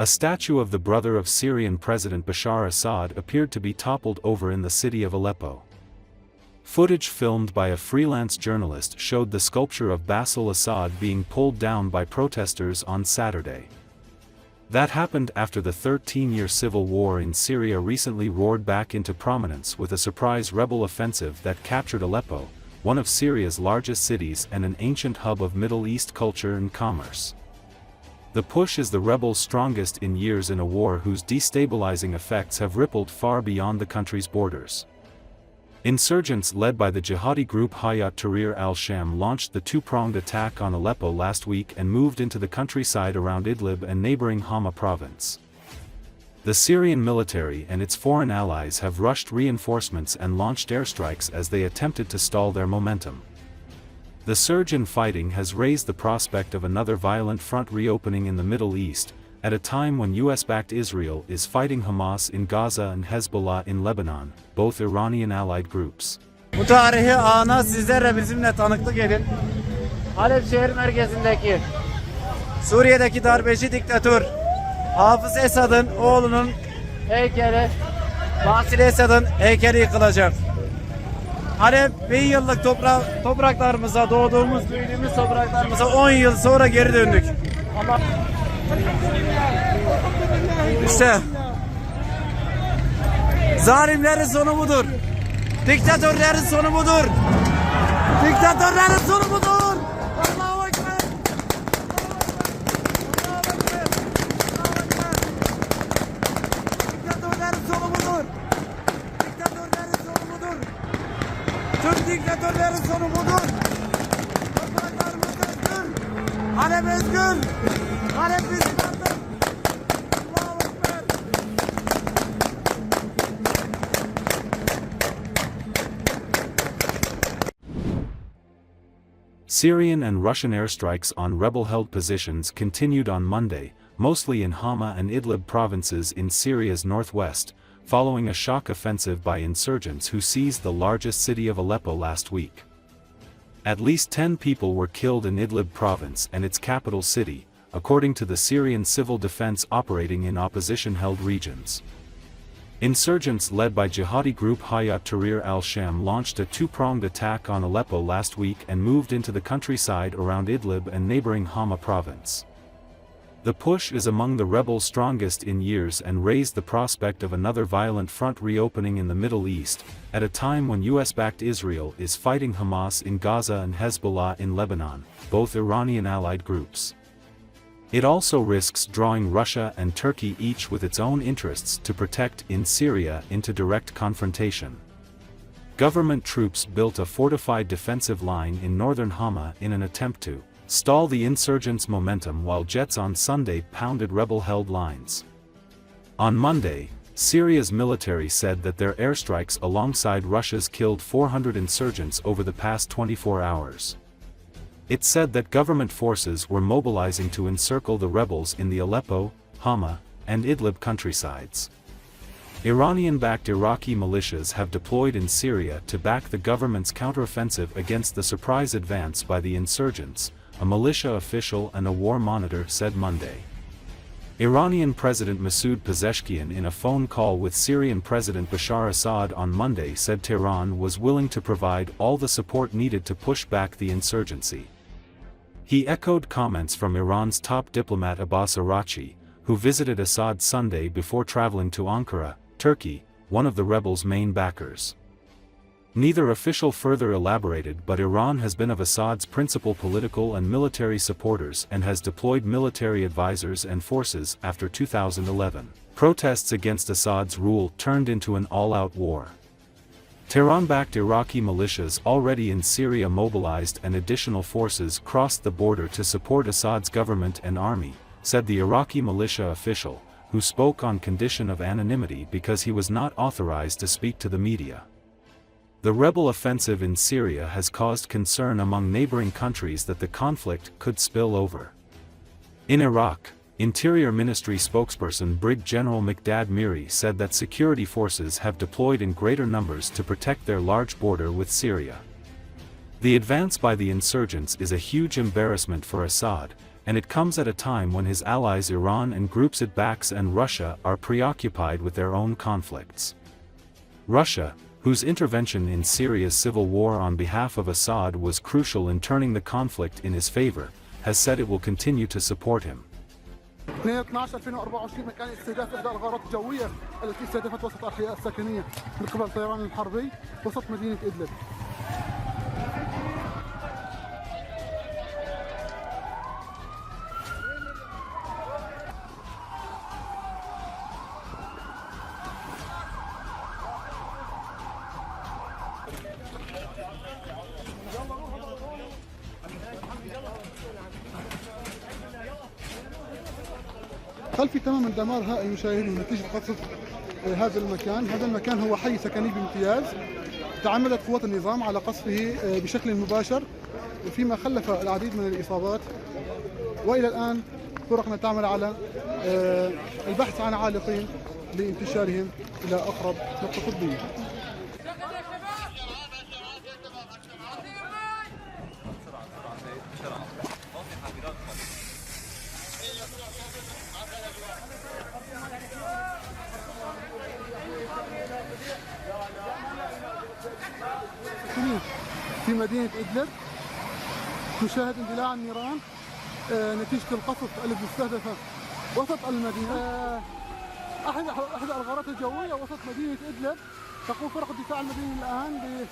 A statue of the brother of Syrian President Bashar Assad appeared to be toppled over in the city of Aleppo. Footage filmed by a freelance journalist showed the sculpture of Bassel Assad being pulled down by protesters on Saturday. That happened after the 13-year civil war in Syria recently roared back into prominence with a surprise rebel offensive that captured Aleppo, one of Syria's largest cities and an ancient hub of Middle East culture and commerce. The push is the rebels' strongest in years in a war whose destabilizing effects have rippled far beyond the country's borders. Insurgents led by the jihadi group Hayat Tahrir al-Sham launched the two-pronged attack on Aleppo last week and moved into the countryside around Idlib and neighboring Hama province. The Syrian military and its foreign allies have rushed reinforcements and launched airstrikes as they attempted to stall their momentum. The surge in fighting has raised the prospect of another violent front reopening in the Middle East, at a time when US-backed Israel is fighting Hamas in Gaza and Hezbollah in Lebanon, both Iranian allied groups. Bu tarihi ana sizler bizimle tanıklık edin. Halep şehir merkezindeki Suriye'deki darbeci diktatör Hafız Esad'ın oğlunun heykeli, Bassel Assad'ın heykeli yıkılacak. Halep 1000 yıllık topraklarımıza, doğduğumuz, büyüdüğümüz topraklarımıza 10 yıl sonra geri döndük. Ama İşte zalimlerin sonu budur. Diktatörlerin sonu budur. Diktatörlerin sonu budur. Allahu Ekber. Diktatörlerin sonu budur. Diktatörlerin sonu budur. Tüm diktatörlerin sonu budur. Topraklarımız özgür. Halep özgür. Halep bizim artık. Syrian and Russian airstrikes on rebel-held positions continued on Monday, mostly in Hama and Idlib provinces in Syria's northwest, following a shock offensive by insurgents who seized the largest city of Aleppo last week. At least 10 people were killed in Idlib province and its capital city, according to the Syrian civil defense operating in opposition-held regions. Insurgents led by jihadi group Hayat Tahrir al-Sham launched a two-pronged attack on Aleppo last week and moved into the countryside around Idlib and neighboring Hama province. The push is among the rebels' strongest in years and raised the prospect of another violent front reopening in the Middle East, at a time when US-backed Israel is fighting Hamas in Gaza and Hezbollah in Lebanon, both Iranian allied groups. It also risks drawing Russia and Turkey, each with its own interests to protect in Syria, into direct confrontation. Government troops built a fortified defensive line in northern Hama in an attempt to stall the insurgents' momentum, while jets on Sunday pounded rebel-held lines. On Monday, Syria's military said that their airstrikes alongside Russia's killed 400 insurgents over the past 24 hours. It said that government forces were mobilizing to encircle the rebels in the Aleppo, Hama, and Idlib countrysides. Iranian-backed Iraqi militias have deployed in Syria to back the government's counteroffensive against the surprise advance by the insurgents, a militia official and a war monitor said Monday. Iranian President Masoud Pezeshkian, in a phone call with Syrian President Bashar Assad on Monday, said Tehran was willing to provide all the support needed to push back the insurgency. He echoed comments from Iran's top diplomat Abbas Araghchi, who visited Assad Sunday before traveling to Ankara, Turkey, one of the rebels' main backers. Neither official further elaborated, but Iran has been of Assad's principal political and military supporters and has deployed military advisors and forces after 2011. Protests against Assad's rule turned into an all-out war. Tehran-backed Iraqi militias already in Syria mobilized and additional forces crossed the border to support Assad's government and army, said the Iraqi militia official, who spoke on condition of anonymity because he was not authorized to speak to the media. The rebel offensive in Syria has caused concern among neighboring countries that the conflict could spill over. In Iraq, Interior Ministry spokesperson Brig General Miqdad Miri said that security forces have deployed in greater numbers to protect their large border with Syria. The advance by the insurgents is a huge embarrassment for Assad, and it comes at a time when his allies Iran and groups it backs and Russia are preoccupied with their own conflicts. Russia, whose intervention in Syria's civil war on behalf of Assad was crucial in turning the conflict in his favor, has said it will continue to support him. 2/12/2024 كان استهداف إحدى الغارات الجوية التي استهدفت وسط الأحياء السكنية من قبل الطيران الحربي وسط مدينة إدلب. خلفي تماما دمار هائل مشاهدين نتيجة قصف هذا المكان هو حي سكني بامتياز. تعمدت قوات النظام على قصفه بشكل مباشر فيما خلف العديد من الإصابات، وإلى الآن فرقنا تعمل على البحث عن عالقين لانتشارهم إلى أقرب نقطة طبية. في مدينة إدلب نشاهد اندلاع النيران نتيجة القصف الذي استهدف وسط المدينة. أحد الغارات الجوية وسط مدينة إدلب. تقوم فرق الدفاع المدني الآن